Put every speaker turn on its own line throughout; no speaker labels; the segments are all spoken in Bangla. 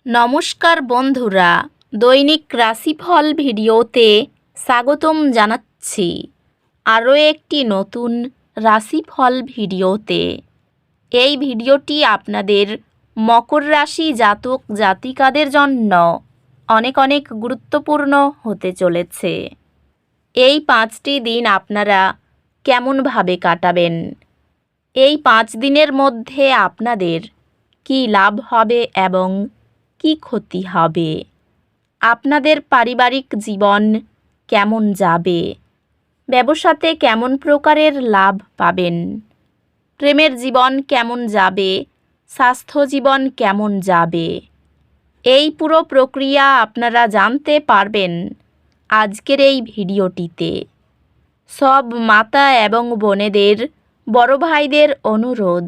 নমস্কার বন্ধুরা, দৈনিক রাশিফল ভিডিওতে স্বাগতম জানাচ্ছি আরও একটি নতুন রাশিফল ভিডিওতে। এই ভিডিওটি আপনাদের মকর রাশি জাতক জাতিকাদের জন্য অনেক অনেক গুরুত্বপূর্ণ হতে চলেছে। এই 5টি দিন আপনারা কেমনভাবে কাটাবেন, এই 5 দিনের মধ্যে আপনাদের কী লাভ হবে এবং কি ক্ষতি হবে, আপনাদের পারিবারিক জীবন কেমন যাবে, ব্যবসাতে কেমন প্রকারের লাভ পাবেন, প্রেমের জীবন কেমন যাবে, স্বাস্থ্য জীবন কেমন যাবে, এই পুরো প্রক্রিয়া আপনারা জানতে পারবেন আজকের এই ভিডিওটিতে। সব মাতা এবং বোনেদের, বড় ভাইদের অনুরোধ,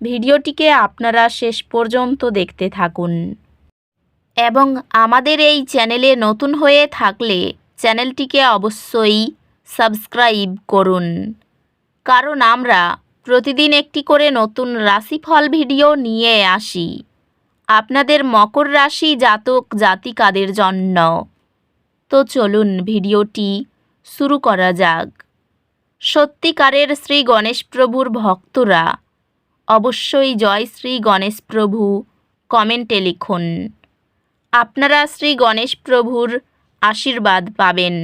ভিডিওটিকে আপনারা শেষ পর্যন্ত দেখতে থাকুন এবং আমাদের এই চ্যানেলে নতুন হয়ে থাকলে চ্যানেলটিকে অবশ্যই সাবস্ক্রাইব করুন, কারণ আমরা প্রতিদিন একটি করে নতুন রাশিফল ভিডিও নিয়ে আসি আপনাদের মকর রাশি জাতক জাতিকাদের জন্য। তো চলুন ভিডিওটি শুরু করা যাক। সত্যিকারের শ্রী গণেশ প্রভুর ভক্তরা অবশ্যই জয় শ্রী গণেশ প্রভু কমেন্টে লিখুন। আপনারা শ্রী গণেশ প্রভুর আশীর্বাদ পাবেন,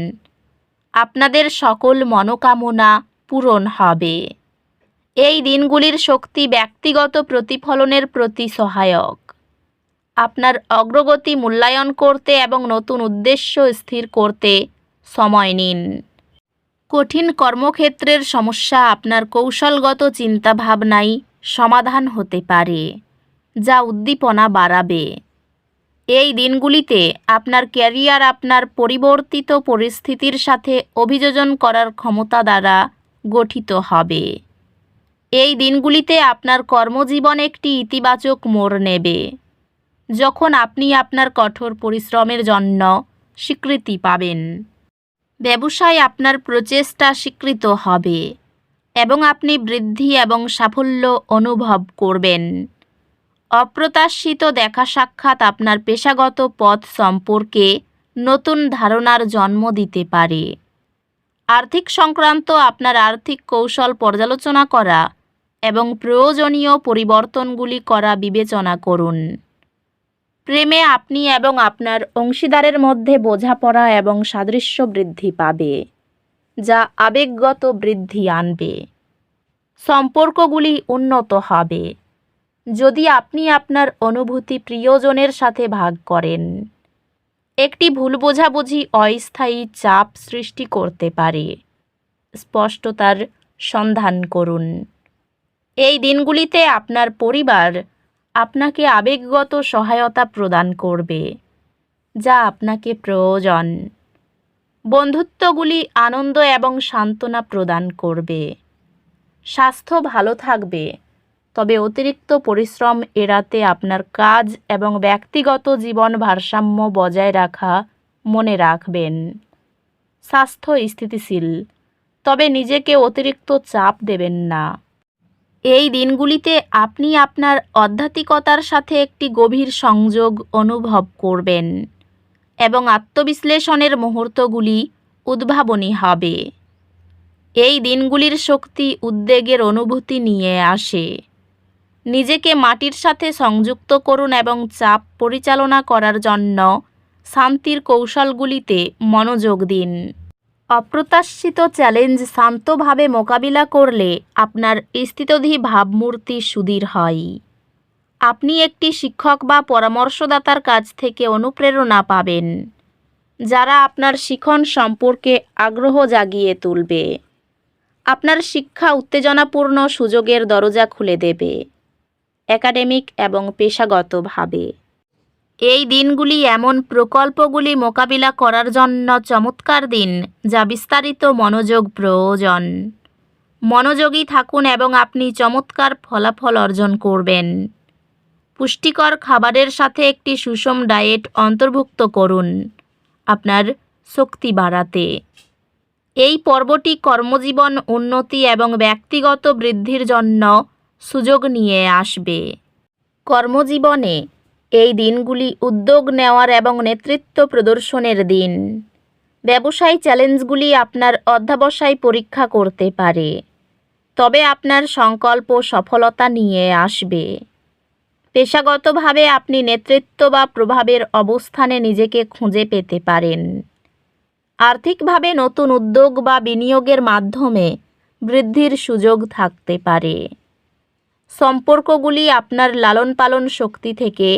আপনাদের সকল মনোকামনা পূরণ হবে। এই দিনগুলির শক্তি ব্যক্তিগত প্রতিফলনের প্রতি সহায়ক। আপনার অগ্রগতি মূল্যায়ন করতে এবং নতুন উদ্দেশ্য স্থির করতে সময় নিন। কঠিন কর্মক্ষেত্রের সমস্যা আপনার কৌশলগত চিন্তাভাবনাই সমাধান হতে পারে, যা উদ্দীপনা বাড়াবে। এই দিনগুলিতে আপনার ক্যারিয়ার আপনার পরিবর্তিত পরিস্থিতির সাথে অভিযোজন করার ক্ষমতা দ্বারা গঠিত হবে। এই দিনগুলিতে আপনার কর্মজীবন একটি ইতিবাচক মোড় নেবে, যখন আপনি আপনার কঠোর পরিশ্রমের জন্য স্বীকৃতি পাবেন। ব্যবসায় আপনার প্রচেষ্টা স্বীকৃত হবে এবং আপনি বৃদ্ধি এবং সাফল্য অনুভব করবেন। অপ্রত্যাশিত দেখা সাক্ষাৎ আপনার পেশাগত পথ সম্পর্কে নতুন ধারণার জন্ম দিতে পারে। আর্থিক সংক্রান্ত আপনার আর্থিক কৌশল পর্যালোচনা করা এবং প্রয়োজনীয় পরিবর্তনগুলি করা বিবেচনা করুন। প্রেমে আপনি এবং আপনার অংশীদারের মধ্যে বোঝাপড়া এবং সাদৃশ্য বৃদ্ধি পাবে, যা আবেগগত বৃদ্ধি আনবে। সম্পর্কগুলি উন্নত হবে যদি আপনি আপনার অনুভূতি প্রিয়জনের সাথে ভাগ করেন। একটি ভুল বোঝাবুঝি অস্থায়ী চাপ সৃষ্টি করতে পারে, স্পষ্টতার সন্ধান করুন। এই দিনগুলিতে আপনার পরিবার আপনাকে আবেগগত সহায়তা প্রদান করবে, যা আপনাকে প্রয়োজন। বন্ধুত্বগুলি আনন্দ এবং সান্ত্বনা প্রদান করবে। স্বাস্থ্য ভালো থাকবে, তবে অতিরিক্ত পরিশ্রম এড়াতে আপনার কাজ এবং ব্যক্তিগত জীবন ভারসাম্য বজায় রাখা মনে রাখবেন। স্বাস্থ্য স্থিতিশীল, তবে নিজেকে অতিরিক্ত চাপ দেবেন না। এই দিনগুলিতে আপনি আপনার আধ্যাত্মিকতার সাথে একটি গভীর সংযোগ অনুভব করবেন এবং আত্মবিশ্লেষণের মুহূর্তগুলি উদ্ভাবনী হবে। এই দিনগুলির শক্তি উদ্বেগের অনুভূতি নিয়ে আসে। নিজেকে মাটির সাথে সংযুক্ত করুন এবং চাপ পরিচালনা করার জন্য শান্তির কৌশলগুলিতে মনোযোগ দিন। অপ্রত্যাশিত চ্যালেঞ্জ শান্তভাবে মোকাবিলা করলে আপনার স্থিতধী ভাবমূর্তি সুদৃঢ় হয়। আপনি একটি শিক্ষক বা পরামর্শদাতার কাছ থেকে অনুপ্রেরণা পাবেন, যারা আপনার শিখন সম্পর্কে আগ্রহ জাগিয়ে তুলবে। আপনার শিক্ষা উত্তেজনাপূর্ণ সুযোগের দরজা খুলে দেবে, একাডেমিক এবং পেশাগতভাবে। এই দিনগুলি এমন প্রকল্পগুলি মোকাবিলা করার জন্য চমৎকার দিন, যা বিস্তারিত মনোযোগ প্রয়োজন। মনোযোগী থাকুন এবং আপনি চমৎকার ফলাফল অর্জন করবেন। পুষ্টিকর খাবারের সাথে একটি সুষম ডায়েট অন্তর্ভুক্ত করুন আপনার শক্তি বাড়াতে। এই পর্বটি কর্মজীবন উন্নতি এবং ব্যক্তিগত বৃদ্ধির জন্য সুযোগ নিয়ে আসবে। কর্মজীবনে এই দিনগুলি উদ্যোগ নেওয়ার এবং নেতৃত্ব প্রদর্শনের দিন। ব্যবসায়ী চ্যালেঞ্জগুলি আপনার অধ্যবসায় পরীক্ষা করতে পারে, তবে আপনার সংকল্প সফলতা নিয়ে আসবে। পেশাগতভাবে আপনি নেতৃত্ব বা প্রভাবের অবস্থানে নিজেকে খুঁজে পেতে পারেন। আর্থিকভাবে নতুন উদ্যোগ বা বিনিয়োগের মাধ্যমে বৃদ্ধির সুযোগ থাকতে পারে। সম্পর্কগুলি আপনার লালন পালন শক্তি থেকে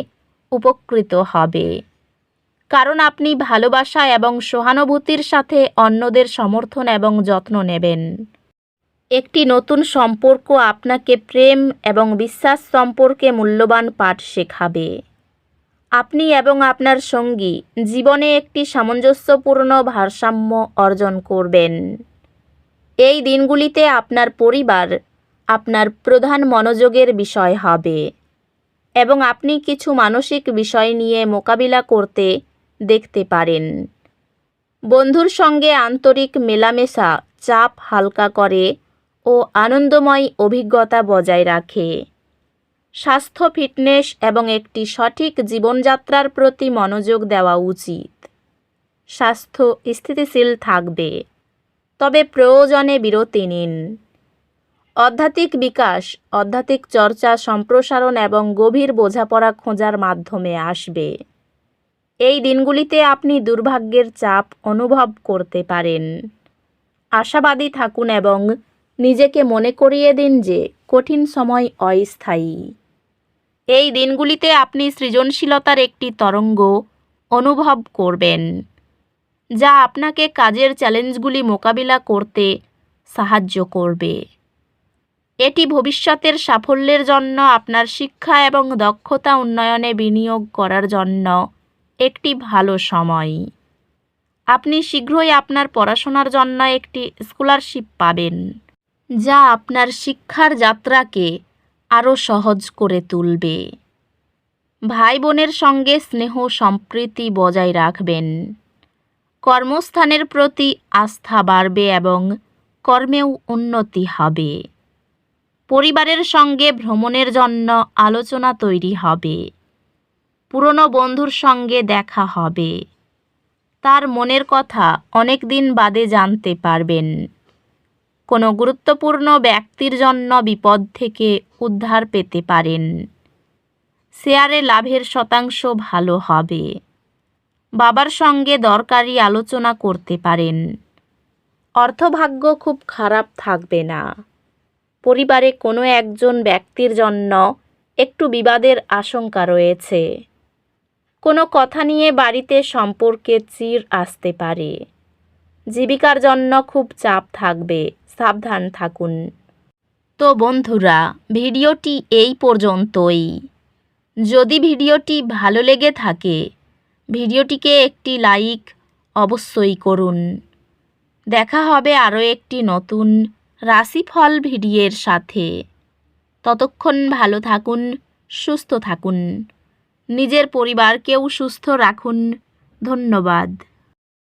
উপকৃত হবে, কারণ আপনি ভালোবাসা এবং সহানুভূতির সাথে অন্যদের সমর্থন এবং যত্ন নেবেন। একটি নতুন সম্পর্ক আপনাকে প্রেম এবং বিশ্বাস সম্পর্কে মূল্যবান পাঠ শেখাবে। আপনি এবং আপনার সঙ্গী জীবনে একটি সামঞ্জস্যপূর্ণ ভারসাম্য অর্জন করবেন। এই দিনগুলিতে আপনার পরিবার আপনার প্রধান মনোযোগের বিষয় হবে এবং আপনি কিছু মানসিক বিষয় নিয়ে মোকাবিলা করতে দেখতে পারেন। বন্ধুর সঙ্গে আন্তরিক মেলামেশা চাপ হালকা করে ও আনন্দময় অভিজ্ঞতা বজায় রাখে। স্বাস্থ্য, ফিটনেস এবং একটি সঠিক জীবনযাত্রার প্রতি মনোযোগ দেওয়া উচিত। স্বাস্থ্য স্থিতিশীল থাকবে, তবে প্রয়োজনে বিরতি নিন। আধ্যাত্মিক বিকাশ, আধ্যাত্মিক চর্চা, সম্প্রসারণ এবং গভীর বোঝাপড়া খোঁজার মাধ্যমে আসবে। এই দিনগুলিতে আপনি দুর্ভাগ্যের চাপ অনুভব করতে পারেন। আশাবাদী থাকুন এবং নিজেকে মনে করিয়ে দিন যে কঠিন সময় অস্থায়ী। এই দিনগুলিতে আপনি সৃজনশীলতার একটি তরঙ্গ অনুভব করবেন, যা আপনাকে কাজের চ্যালেঞ্জগুলি মোকাবিলা করতে সাহায্য করবে। এটি ভবিষ্যতের সাফল্যের জন্য আপনার শিক্ষা এবং দক্ষতা উন্নয়নে বিনিয়োগ করার জন্য একটি ভালো সময়। আপনি শীঘ্রই আপনার পড়াশোনার জন্য একটি স্কলারশিপ পাবেন, যা আপনার শিক্ষার যাত্রাকে আরও সহজ করে তুলবে। ভাই বোনের সঙ্গে স্নেহ সম্প্রীতি বজায় রাখবেন। কর্মস্থানের প্রতি আস্থা বাড়বে এবং কর্মেও উন্নতি হবে। পরিবারের সঙ্গে ভ্রমণের জন্য আলোচনা তৈরি হবে। পুরনো বন্ধুর সঙ্গে দেখা হবে। তার মনের কথা অনেক দিন বাদে জানতে পারবেন। কোনো গুরুত্বপূর্ণ ব্যক্তির জন্য বিপদ থেকে উদ্ধার পেতে পারেন। শেয়ারে লাভের শতাংশ ভালো হবে। বাবার সঙ্গে দরকারি আলোচনা করতে পারেন। অর্থভাগ্য খুব খারাপ থাকবে না। পরিবারে কোনো একজন ব্যক্তির জন্য একটু বিবাদের আশঙ্কা রয়েছে। কোনো কথা নিয়ে বাড়িতে সম্পর্কে চিড় আসতে পারে। জীবিকার জন্য খুব চাপ থাকবে, সাবধান থাকুন। তো বন্ধুরা, ভিডিওটি এই পর্যন্তই। যদি ভিডিওটি ভালো লেগে থাকে, ভিডিওটিকে একটি লাইক অবশ্যই করুন। দেখা হবে আরও একটি নতুন রাশিফল ভিডিওর সাথে। ততক্ষণ ভালো থাকুন, সুস্থ থাকুন, নিজের পরিবারকেও সুস্থ রাখুন। ধন্যবাদ।